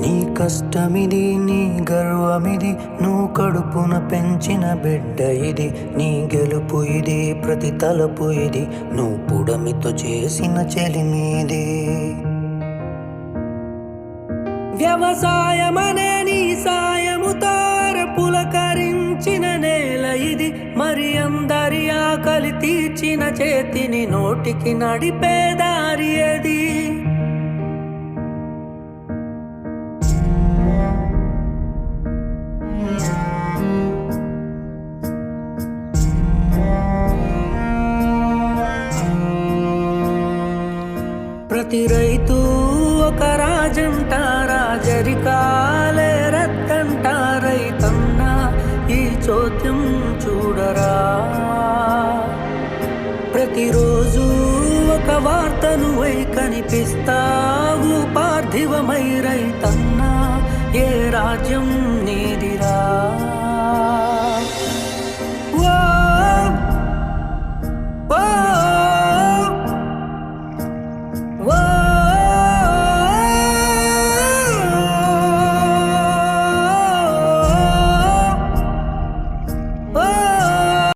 నీ కష్టమిది, నీ గర్వమిది, నువ్వు కడుపున పెంచిన బిడ్డ ఇది. నీ గెలుపు ఇది, ప్రతి తలపు ఇది, నువ్వు పుడమితో చేసిన చెలిమీది. వ్యవసాయమనే నీ సాయముతో పులకరించిన నేల ఇది. మరి అందరి ఆకలి తీర్చిన చేతిని నోటికి నడిపే దారి అది. ప్రతి రైతు ఒక రాజంట, రాజరికాలే రత్తంట. రైతన్నా ఈ చోద్యం చూడరా, ప్రతిరోజు ఒక వార్త నువ్వై కనిపిస్తావు పార్థివమై. రైతన్నా ఏ రాజ్యం నీదిరా.